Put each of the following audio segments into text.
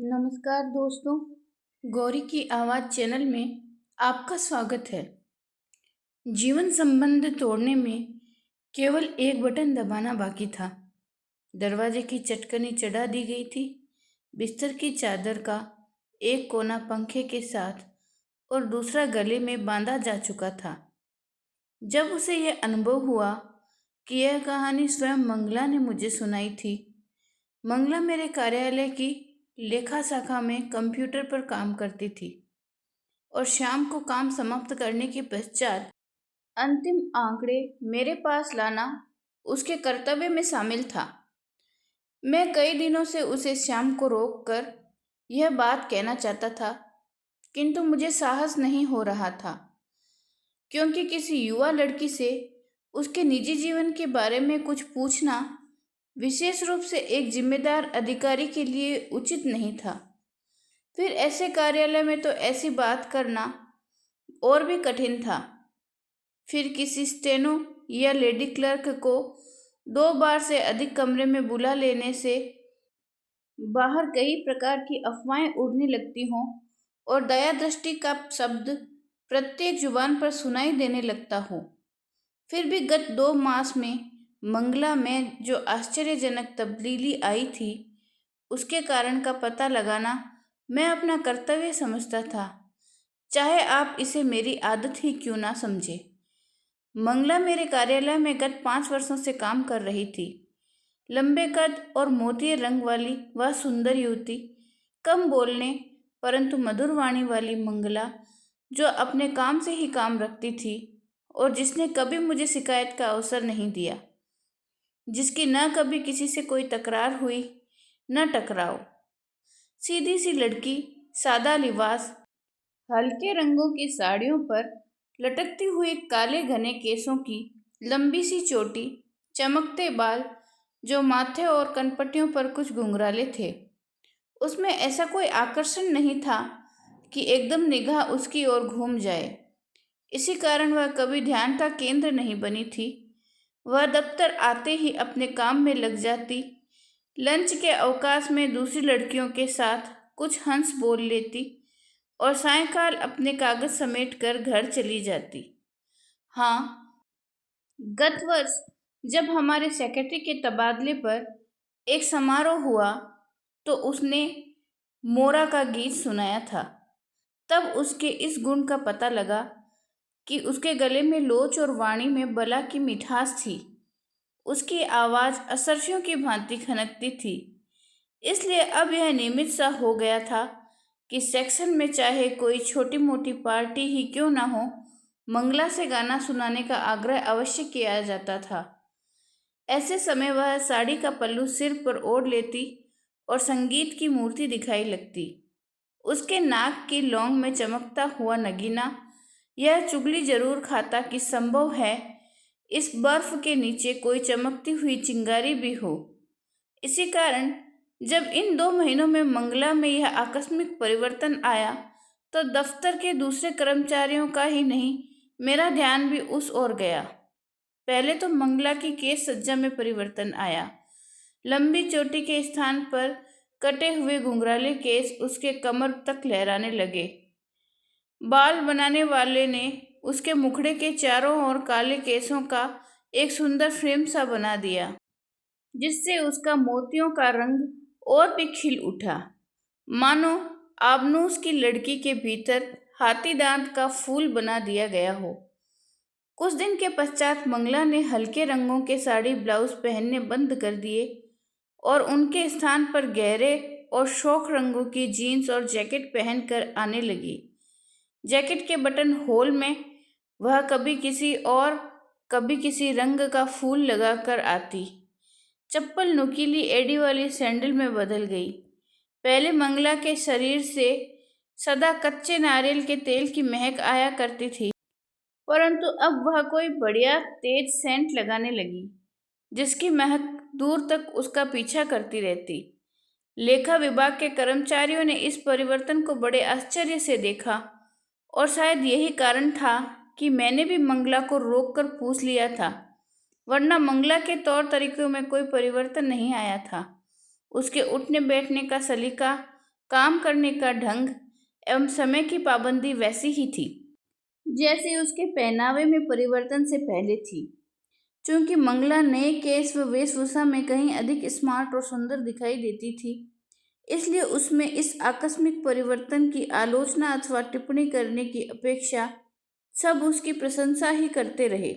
नमस्कार दोस्तों, गौरी की आवाज़ चैनल में आपका स्वागत है। जीवन संबंध तोड़ने में केवल एक बटन दबाना बाकी था। दरवाजे की चटकनी चढ़ा दी गई थी। बिस्तर की चादर का एक कोना पंखे के साथ और दूसरा गले में बांधा जा चुका था। जब उसे यह अनुभव हुआ कि यह कहानी स्वयं मंगला ने मुझे सुनाई थी। मंगला मेरे कार्यालय की लेखा शाखा में कंप्यूटर पर काम करती थी और शाम को काम समाप्त करने के पश्चात अंतिम आंकड़े मेरे पास लाना उसके कर्तव्य में शामिल था। मैं कई दिनों से उसे शाम को रोककर यह बात कहना चाहता था, किंतु मुझे साहस नहीं हो रहा था, क्योंकि किसी युवा लड़की से उसके निजी जीवन के बारे में कुछ पूछना, विशेष रूप से एक जिम्मेदार अधिकारी के लिए उचित नहीं था। फिर ऐसे कार्यालय में तो ऐसी बात करना और भी कठिन था। फिर किसी स्टेनो या लेडी क्लर्क को 2 बार से अधिक कमरे में बुला लेने से बाहर कई प्रकार की अफवाहें उड़ने लगती हों और दया दृष्टि का शब्द प्रत्येक जुबान पर सुनाई देने लगता हो। फिर भी गत 2 मास में मंगला में जो आश्चर्यजनक तब्दीली आई थी, उसके कारण का पता लगाना मैं अपना कर्तव्य समझता था, चाहे आप इसे मेरी आदत ही क्यों ना समझे। मंगला मेरे कार्यालय में गत 5 वर्षों से काम कर रही थी। लंबे कद और मोतिये रंग वाली वह सुंदर युवती, कम बोलने परंतु मधुर वाणी वाली मंगला, जो अपने काम से ही काम रखती थी और जिसने कभी मुझे शिकायत का अवसर नहीं दिया, जिसकी न कभी किसी से कोई तकरार हुई न टकराव। सीधी सी लड़की, सादा लिबास, हल्के रंगों की साड़ियों पर लटकती हुई काले घने केसों की लंबी सी चोटी, चमकते बाल जो माथे और कनपट्टियों पर कुछ घुंघराले थे। उसमें ऐसा कोई आकर्षण नहीं था कि एकदम निगाह उसकी ओर घूम जाए। इसी कारण वह कभी ध्यान का केंद्र नहीं बनी थी। वह दफ्तर आते ही अपने काम में लग जाती, लंच के अवकाश में दूसरी लड़कियों के साथ कुछ हंस बोल लेती और सायंकाल अपने कागज समेट कर घर चली जाती। हाँ, गत वर्ष जब हमारे सेक्रेटरी के तबादले पर एक समारोह हुआ तो उसने मोरा का गीत सुनाया था। तब उसके इस गुण का पता लगा कि उसके गले में लोच और वाणी में बला की मिठास थी। उसकी आवाज़ असरफियों की भांति खनकती थी। इसलिए अब यह नियमित सा हो गया था कि सेक्शन में चाहे कोई छोटी मोटी पार्टी ही क्यों ना हो, मंगला से गाना सुनाने का आग्रह अवश्य किया जाता था। ऐसे समय वह साड़ी का पल्लू सिर पर ओढ़ लेती और संगीत की मूर्ति दिखाई लगती। उसके नाक की लौंग में चमकता हुआ नगीना यह चुगली जरूर खाता कि संभव है इस बर्फ के नीचे कोई चमकती हुई चिंगारी भी हो। इसी कारण जब इन 2 महीनों में मंगला में यह आकस्मिक परिवर्तन आया तो दफ्तर के दूसरे कर्मचारियों का ही नहीं, मेरा ध्यान भी उस ओर गया। पहले तो मंगला की केश सज्जा में परिवर्तन आया। लंबी चोटी के स्थान पर कटे हुए घुंघराले केस उसके कमर तक लहराने लगे। बाल बनाने वाले ने उसके मुखड़े के चारों ओर काले केसों का एक सुंदर फ्रेम सा बना दिया, जिससे उसका मोतियों का रंग और भी खिल उठा, मानो आबनूस की लड़की के भीतर हाथी दांत का फूल बना दिया गया हो। कुछ दिन के पश्चात मंगला ने हल्के रंगों के साड़ी ब्लाउज पहनने बंद कर दिए और उनके स्थान पर गहरे और शौक रंगों की जीन्स और जैकेट पहनकर आने लगी। जैकेट के बटन होल में वह कभी किसी और कभी किसी रंग का फूल लगाकर आती। चप्पल नुकीली एड़ी वाली सैंडल में बदल गई। पहले मंगला के शरीर से सदा कच्चे नारियल के तेल की महक आया करती थी, परंतु अब वह कोई बढ़िया तेज सेंट लगाने लगी, जिसकी महक दूर तक उसका पीछा करती रहती। लेखा विभाग के कर्मचारियों ने इस परिवर्तन को बड़े आश्चर्य से देखा और शायद यही कारण था कि मैंने भी मंगला को रोककर पूछ लिया था, वरना मंगला के तौर तरीकों में कोई परिवर्तन नहीं आया था। उसके उठने बैठने का सलीका काम करने का ढंग एवं समय की पाबंदी वैसी ही थी जैसे उसके पहनावे में परिवर्तन से पहले थी। चूंकि मंगला नए केस व वेशभूषा में कहीं अधिक स्मार्ट और सुंदर दिखाई देती थी, इसलिए उसमें इस आकस्मिक परिवर्तन की आलोचना अथवा टिप्पणी करने की अपेक्षा सब उसकी प्रशंसा ही करते रहे।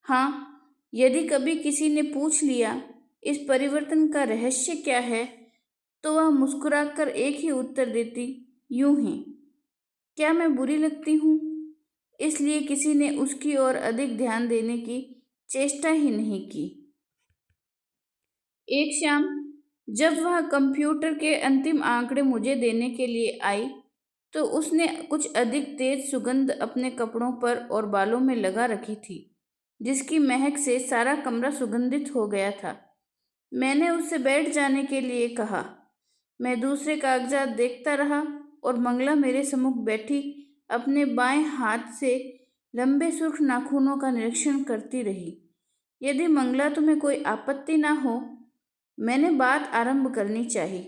हाँ, यदि कभी किसी ने पूछ लिया इस परिवर्तन का रहस्य क्या है, तो वह मुस्कुराकर एक ही उत्तर देती, यूं ही। क्या मैं बुरी लगती हूँ? इसलिए किसी ने उसकी ओर अधिक ध्यान देने की चेष्टा ही नहीं की। एक शाम जब वह कंप्यूटर के अंतिम आंकड़े मुझे देने के लिए आई, तो उसने कुछ अधिक तेज सुगंध अपने कपड़ों पर और बालों में लगा रखी थी, जिसकी महक से सारा कमरा सुगंधित हो गया था। मैंने उससे बैठ जाने के लिए कहा। मैं दूसरे कागजात देखता रहा और मंगला मेरे सम्मुख बैठी अपने बाएं हाथ से लंबे सुर्ख नाखूनों का निरीक्षण करती रही। यदि मंगला तुम्हें कोई आपत्ति ना हो, मैंने बात आरंभ करनी चाहिए।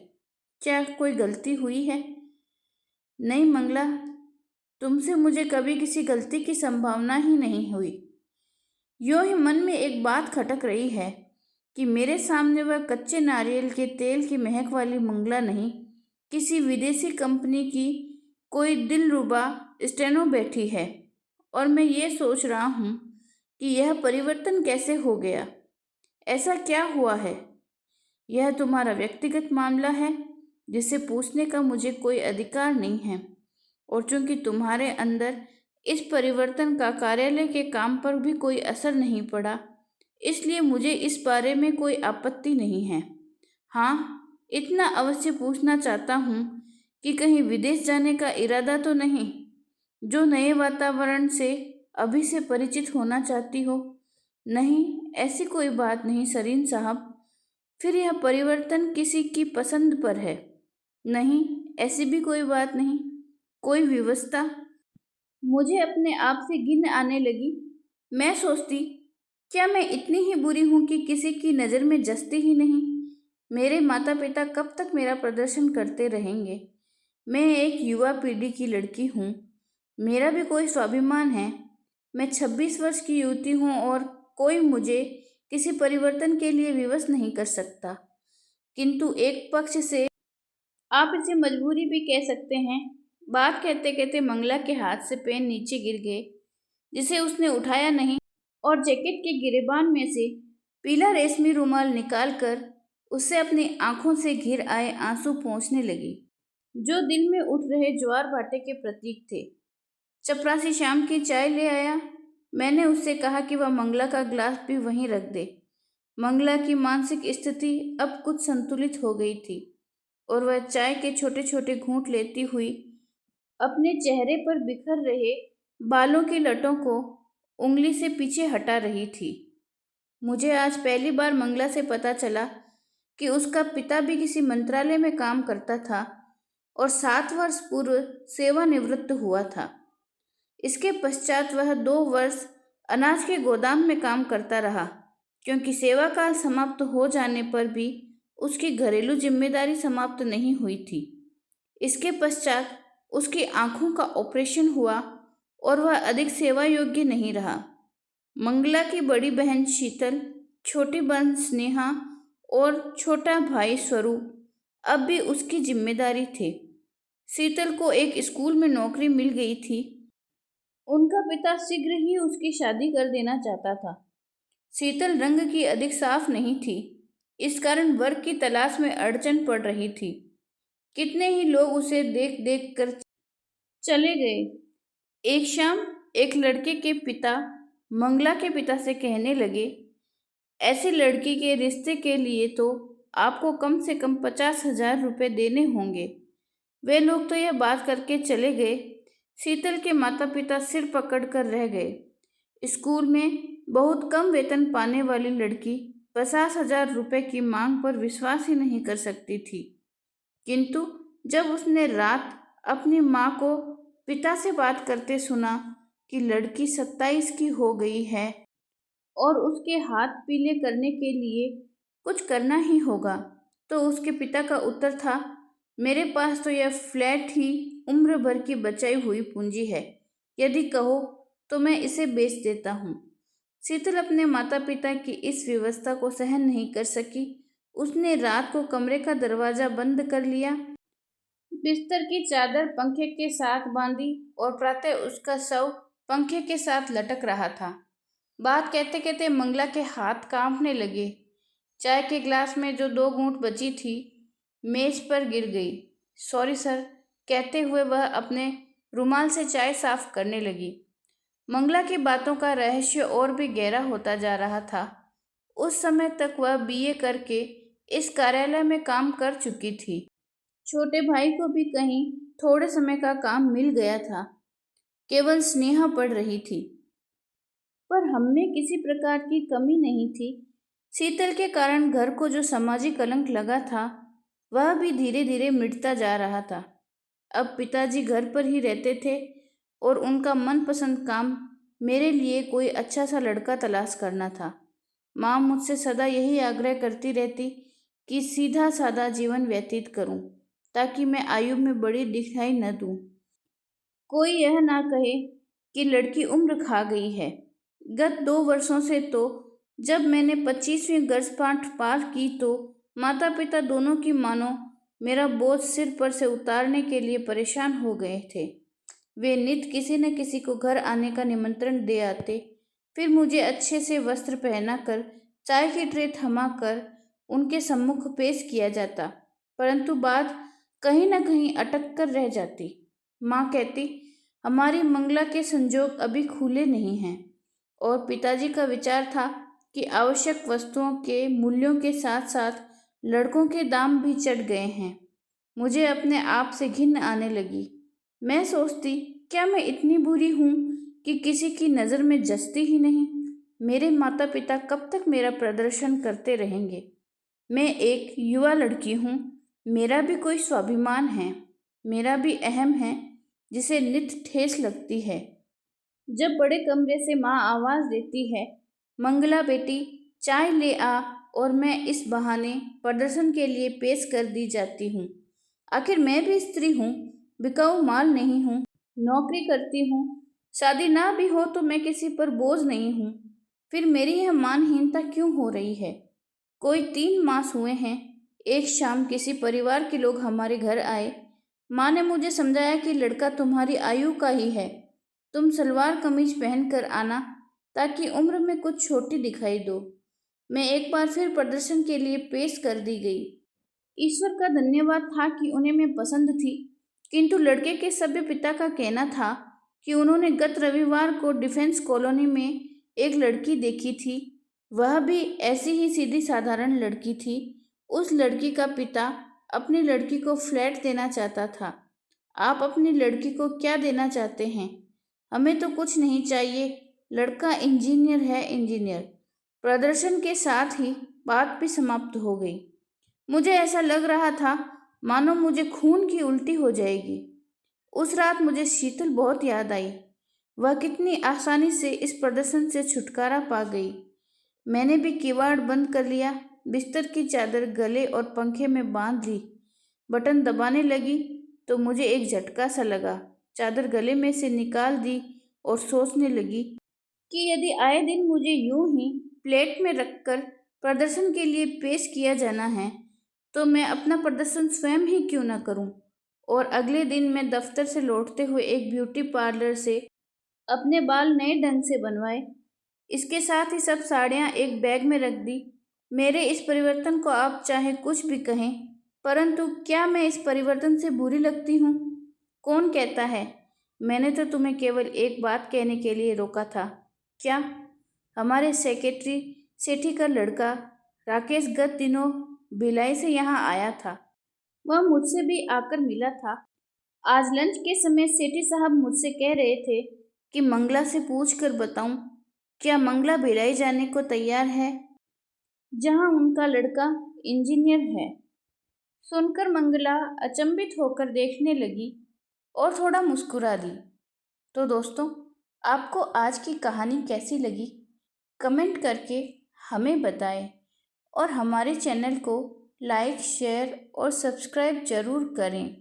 क्या कोई गलती हुई है? नहीं मंगला, तुमसे मुझे कभी किसी गलती की संभावना ही नहीं हुई। यूं ही मन में एक बात खटक रही है कि मेरे सामने वह कच्चे नारियल के तेल की महक वाली मंगला नहीं, किसी विदेशी कंपनी की कोई दिलरुबा स्टेनो बैठी है, और मैं ये सोच रहा हूँ कि यह परिवर्तन कैसे हो गया, ऐसा क्या हुआ है। यह तुम्हारा व्यक्तिगत मामला है जिसे पूछने का मुझे कोई अधिकार नहीं है, और चूंकि तुम्हारे अंदर इस परिवर्तन का कार्यालय के काम पर भी कोई असर नहीं पड़ा, इसलिए मुझे इस बारे में कोई आपत्ति नहीं है। हाँ, इतना अवश्य पूछना चाहता हूँ कि कहीं विदेश जाने का इरादा तो नहीं, जो नए वातावरण से अभी से परिचित होना चाहती हो? नहीं, ऐसी कोई बात नहीं सरीन साहब। फिर यह परिवर्तन किसी की पसंद पर है? नहीं, ऐसी भी कोई बात नहीं। कोई व्यवस्था? मुझे अपने आप से घिन आने लगी। मैं सोचती, क्या मैं इतनी ही बुरी हूं कि किसी की नज़र में जचती ही नहीं? मेरे माता पिता कब तक मेरा प्रदर्शन करते रहेंगे? मैं एक युवा पीढ़ी की लड़की हूँ, मेरा भी कोई स्वाभिमान है। मैं 26 वर्ष की युवती हूँ और कोई मुझे किसी परिवर्तन के लिए विवश नहीं कर सकता। किंतु एक पक्ष से आप इसे मजबूरी भी कह सकते हैं। बात कहते कहते मंगला के हाथ से पेन नीचे गिर गए, जिसे उसने उठाया नहीं, और जैकेट के गिरेबान में से पीला रेशमी रुमाल निकालकर उससे अपनी आंखों से घिर आए आंसू पोंछने लगी, जो दिल में उठ रहे ज्वार भाटे के प्रतीक थे। चपरासी शाम की चाय ले आया। मैंने उससे कहा कि वह मंगला का ग्लास भी वहीं रख दे। मंगला की मानसिक स्थिति अब कुछ संतुलित हो गई थी, और वह चाय के छोटे छोटे घूंट लेती हुई अपने चेहरे पर बिखर रहे बालों की लटों को उंगली से पीछे हटा रही थी। मुझे आज पहली बार मंगला से पता चला कि उसका पिता भी किसी मंत्रालय में काम करता था और 7 वर्ष पूर्व सेवानिवृत्त हुआ था। इसके पश्चात वह 2 वर्ष अनाज के गोदाम में काम करता रहा, क्योंकि सेवा काल समाप्त हो जाने पर भी उसकी घरेलू जिम्मेदारी समाप्त नहीं हुई थी। इसके पश्चात उसकी आंखों का ऑपरेशन हुआ और वह अधिक सेवा योग्य नहीं रहा। मंगला की बड़ी बहन शीतल, छोटी बहन स्नेहा और छोटा भाई स्वरूप अब भी उसकी जिम्मेदारी थे। शीतल को एक स्कूल में नौकरी मिल गई थी। उनका पिता शीघ्र ही उसकी शादी कर देना चाहता था। शीतल रंग की अधिक साफ नहीं थी, इस कारण वर्क की तलाश में अड़चन पड़ रही थी। कितने ही लोग उसे देख देख कर चले गए। एक शाम एक लड़के के पिता मंगला के पिता से कहने लगे, ऐसी लड़की के रिश्ते के लिए तो आपको कम से कम 50,000 रुपये देने होंगे। वे लोग तो यह बात करके चले गए। शीतल के माता पिता सिर पकड़ कर रह गए। स्कूल में बहुत कम वेतन पाने वाली लड़की 50,000 रुपये की मांग पर विश्वास ही नहीं कर सकती थी। किंतु जब उसने रात अपनी माँ को पिता से बात करते सुना कि लड़की 27 की हो गई है और उसके हाथ पीले करने के लिए कुछ करना ही होगा, तो उसके पिता का उत्तर था, मेरे पास तो यह फ्लैट ही उम्र भर की बचाई हुई पूंजी है। यदि कहो तो मैं इसे बेच देता हूँ। शीतल अपने माता पिता की इस व्यवस्था को सहन नहीं कर सकी। उसने रात को कमरे का दरवाजा बंद कर लिया, बिस्तर की चादर पंखे के साथ बांधी और प्रातः उसका शव पंखे के साथ लटक रहा था। बात कहते कहते मंगला के हाथ कांपने लगे। चाय के ग्लास में जो 2 घूंट बची थी मेज पर गिर गई। सॉरी सर, कहते हुए वह अपने रुमाल से चाय साफ करने लगी। मंगला की बातों का रहस्य और भी गहरा होता जा रहा था। उस समय तक वह बीए करके इस कार्यालय में काम कर चुकी थी। छोटे भाई को भी कहीं थोड़े समय का काम मिल गया था। केवल स्नेहा पढ़ रही थी, पर हममें किसी प्रकार की कमी नहीं थी। शीतल के कारण घर को जो सामाजिक कलंक लगा था वह भी धीरे धीरे मिटता जा रहा था। अब पिताजी घर पर ही रहते थे और उनका मनपसंद काम मेरे लिए कोई अच्छा सा लड़का तलाश करना था। माँ मुझसे सदा यही आग्रह करती रहती कि सीधा साधा जीवन व्यतीत करूं, ताकि मैं आयु में बड़ी दिखाई न दूं। कोई यह ना कहे कि लड़की उम्र खा गई है। गत 2 वर्षों से तो जब मैंने 25वीं गर्भपात पार की तो माता पिता दोनों की मानो मेरा बोझ सिर पर से उतारने के लिए परेशान हो गए थे। वे नित किसी न किसी को घर आने का निमंत्रण दे आते, फिर मुझे अच्छे से वस्त्र पहनाकर चाय की ट्रे थमा कर उनके सम्मुख पेश किया जाता, परंतु बात कहीं न कहीं अटक कर रह जाती। माँ कहती, हमारी मंगला के संजोग अभी खुले नहीं हैं, और पिताजी का विचार था कि आवश्यक वस्तुओं के मूल्यों के साथ साथ लड़कों के दाम भी चढ़ गए हैं। मुझे अपने आप से घिन आने लगी। मैं सोचती, क्या मैं इतनी बुरी हूँ कि किसी की नज़र में जचती ही नहीं? मेरे माता पिता कब तक मेरा प्रदर्शन करते रहेंगे? मैं एक युवा लड़की हूँ, मेरा भी कोई स्वाभिमान है, मेरा भी अहम है जिसे नित ठेस लगती है। जब बड़े कमरे से माँ आवाज़ देती है, मंगला बेटी चाय ले आ, और मैं इस बहाने प्रदर्शन के लिए पेश कर दी जाती हूँ। आखिर मैं भी स्त्री हूँ, बिकाऊ माल नहीं हूँ, नौकरी करती हूँ। शादी ना भी हो तो मैं किसी पर बोझ नहीं हूँ। फिर मेरी यह मानहीनता क्यों हो रही है? कोई 3 मास हुए हैं। एक शाम किसी परिवार के लोग हमारे घर आए। माँ ने मुझे समझाया कि लड़का तुम्हारी आयु का ही है, तुम सलवार कमीज पहन कर आना, ताकि उम्र में कुछ छोटी दिखाई दो। मैं एक बार फिर प्रदर्शन के लिए पेश कर दी गई। ईश्वर का धन्यवाद था कि उन्हें मैं पसंद थी, किंतु लड़के के सभ्य पिता का कहना था कि उन्होंने गत रविवार को डिफेंस कॉलोनी में एक लड़की देखी थी। वह भी ऐसी ही सीधी साधारण लड़की थी। उस लड़की का पिता अपनी लड़की को फ्लैट देना चाहता था। आप अपनी लड़की को क्या देना चाहते हैं? हमें तो कुछ नहीं चाहिए, लड़का इंजीनियर है, इंजीनियर। प्रदर्शन के साथ ही बात भी समाप्त हो गई। मुझे ऐसा लग रहा था मानो मुझे खून की उल्टी हो जाएगी। उस रात मुझे शीतल बहुत याद आई। वह कितनी आसानी से इस प्रदर्शन से छुटकारा पा गई। मैंने भी किवाड़ बंद कर लिया, बिस्तर की चादर गले और पंखे में बांध ली। बटन दबाने लगी तो मुझे एक झटका सा लगा। चादर गले में से निकाल दी और सोचने लगी कि यदि आए दिन मुझे यूं ही प्लेट में रखकर प्रदर्शन के लिए पेश किया जाना है, तो मैं अपना प्रदर्शन स्वयं ही क्यों न करूं। और अगले दिन मैं दफ्तर से लौटते हुए एक ब्यूटी पार्लर से अपने बाल नए ढंग से बनवाए। इसके साथ ही सब साड़ियाँ एक बैग में रख दी। मेरे इस परिवर्तन को आप चाहे कुछ भी कहें, परंतु क्या मैं इस परिवर्तन से बुरी लगती हूँ? कौन कहता है? मैंने तो तुम्हें केवल एक बात कहने के लिए रोका था। क्या? हमारे सेक्रेटरी सेठी का लड़का राकेश गत दिनों भिलाई से यहाँ आया था। वह मुझसे भी आकर मिला था। आज लंच के समय सेठी साहब मुझसे कह रहे थे कि मंगला से पूछ कर बताऊं, क्या मंगला भिलाई जाने को तैयार है, जहां उनका लड़का इंजीनियर है। सुनकर मंगला अचंभित होकर देखने लगी और थोड़ा मुस्कुरा दी। तो दोस्तों, आपको आज की कहानी कैसी लगी? कमेंट करके हमें बताएं और हमारे चैनल को लाइक शेयर और सब्सक्राइब ज़रूर करें।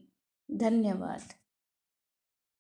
धन्यवाद।